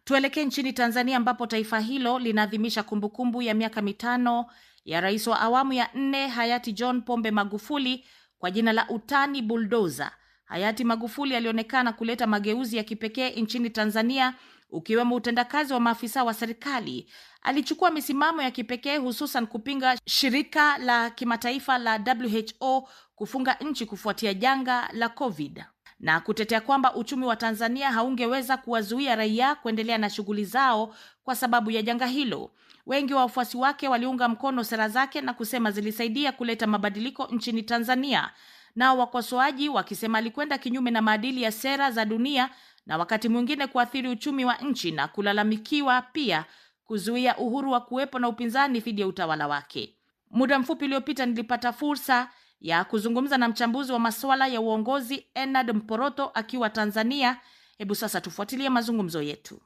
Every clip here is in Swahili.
Tuelekee nchini Tanzania ambapo taifa hilo linaadhimisha kumbukumbu ya miaka 5 ya rais wa awamu ya 4 hayati John Pombe Magufuli kwa jina la utani Bulldozer. Hayati Magufuli alionekana kuleta mageuzi ya kipekee nchini Tanzania, ukiwemo utendakazi wa maafisa wa serikali. Alichukua misimamo ya kipekee, hususan kupinga shirika la kimataifa la WHO kufunga nchi kufuatia janga la COVID na kutetea kwamba uchumi wa Tanzania haungeweza kuwazuia raia kuendelea na shughuli zao kwa sababu ya janga hilo. Wengi wa wafuasi wake waliunga mkono sera zake na kusema zilisaidia kuleta mabadiliko nchini Tanzania. Nao wakosoaji wakisema alikwenda kinyume na maadili ya sera za dunia na wakati mwingine kuathiri uchumi wa nchi, na kulalamikiwa pia kuzuia uhuru wa kuwepo na upinzani dhidi ya utawala wake. Muda mfupi uliopita nilipata fursa ya kuzungumza na mchambuzi wa masuala ya uongozi Ennard Mporoto akiwa Tanzania. Hebu sasa tufuatilie mazungumzo yetu.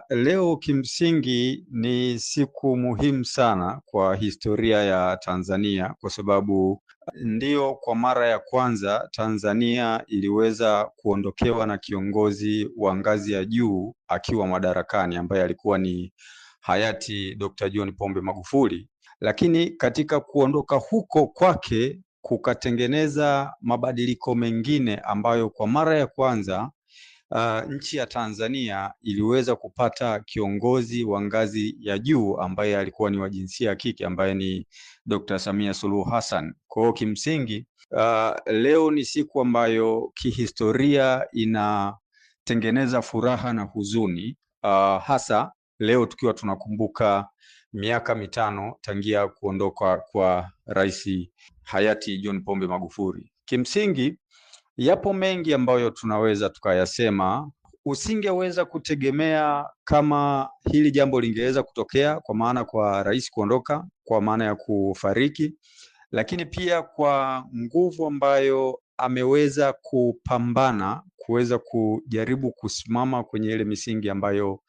Leo kimsingi ni siku muhimu sana kwa historia ya Tanzania, kwa sababu ndio kwa mara ya kwanza Tanzania iliweza kuondokewa na kiongozi wa ngazi ya juu akiwa madarakani, ambaye alikuwa ni hayati Dr. John Pombe Magufuli. Lakini katika kuondoka huko kwake kukatengeneza mabadiliko mengine ambayo kwa mara ya kwanza nchi ya Tanzania iliweza kupata kiongozi wa ngazi ya juu ambaye alikuwa ni wa jinsia ya kike, ambaye ni Dr. Samia Suluhu Hassan. Kwa hiyo kimsingi leo ni siku ambayo kihistoria inatengeneza furaha na huzuni, hasa leo tukiwa tunakumbuka miaka 5 tangia kuondoka kwa rais hayati John Pombe Magufuli. Kimsingi yapo mengi ambayo tunaweza tukayasema. Usingeweza kutegemea kama hili jambo lingeweza kutokea, kwa maana kwa rais kuondoka, kwa maana ya kufariki, lakini pia kwa nguvu ambayo ameweza kupambana kuweza kujaribu kusimama kwenye ile misingi ambayo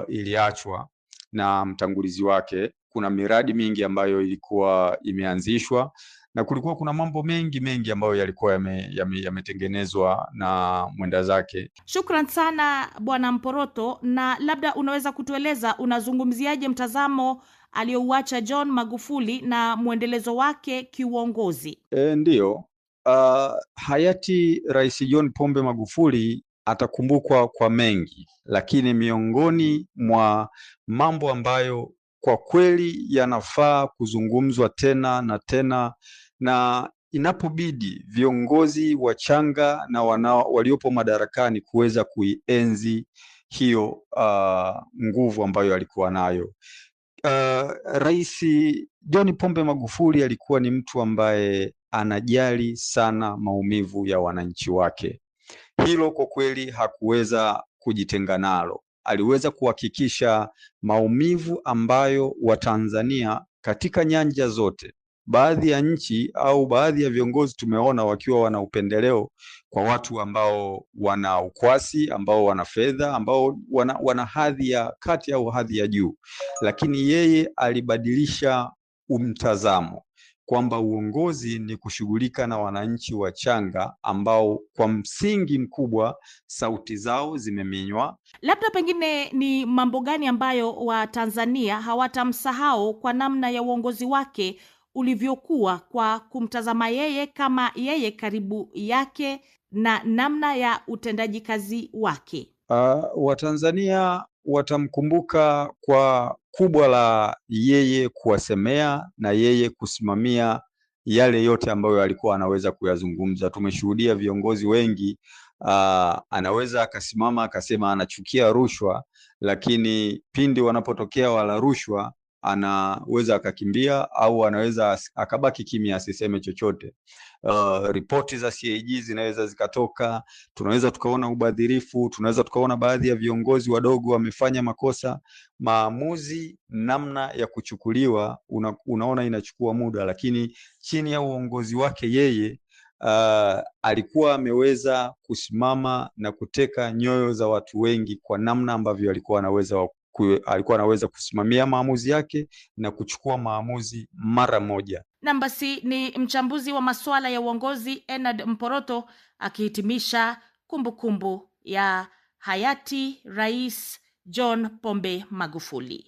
iliachwa na mtangulizi wake. Kuna miradi mingi ambayo ilikuwa imeanzishwa na kulikuwa kuna mambo mengi ambayo yalikuwa yametengenezwa na mwenda zake. Shukran sana Bwana Mporoto, na labda unaweza kutueleza unazungumziaje mtazamo aliyouacha John Magufuli na mwendelezo wake kiuongozi? Ndiyo, hayati Rais John Pombe Magufuli atakumbukwa kwa mengi, lakini miongoni mwa mambo ambayo kwa kweli yanafaa kuzungumzwa tena na tena, na inapobidi viongozi wachanga na waliopo madarakani kuweza kuienzi hiyo nguvu ambayo alikuwa nayo. Rais John Pombe Magufuli alikuwa ni mtu ambaye anajali sana maumivu ya wananchi wake. Hilo kwa kweli hakuweza kujitenga nalo. Aliweza kuhakikisha maumivu ambayo Watanzania katika nyanja zote, baadhi ya nchi au baadhi ya viongozi tumeona wakiwa wana upendeleo kwa watu ambao wana ukwasi, ambao wana fedha, ambao wana hadhi ya kati au hadhi ya juu, lakini yeye alibadilisha mtazamo kwamba uongozi ni kushughulika na wananchi wachanga ambao kwa msingi mkubwa sauti zao zimeminywa. Labda pengine ni mambo gani ambayo Watanzania hawatamsahau kwa namna ya uongozi wake ulivyokuwa, kwa kumtazama yeye kama yeye karibu yake na namna ya utendaji kazi wake? Watanzania watamkumbuka kwa kubwa la yeye kuwasemea na yeye kusimamia yale yote ambayo alikuwa anaweza kuyazungumza. Tumeshuhudia viongozi wengi anaweza akasimama akasema anachukia rushwa, lakini pindi wanapotokea wala rushwa anaweza akakimbia au anaweza akabaki kimya asiseme chochote. Ripoti za CAG zinaweza zikatoka, tunaweza tukaona ubadhirifu, tunaweza tukaona baadhi ya viongozi wadogo wamefanya makosa. Maamuzi namna ya kuchukuliwa unaona inachukua muda, lakini chini ya uongozi wake yeye alikuwa ameweza kusimama na kuteka nyoyo za watu wengi kwa namna ambavyo alikuwa anaweza kusimamia maamuzi yake na kuchukua maamuzi mara moja. Basi ni mchambuzi wa masuala ya uongozi Ennard Mporoto akihitimisha kumbukumbu ya hayati Rais John Pombe Magufuli.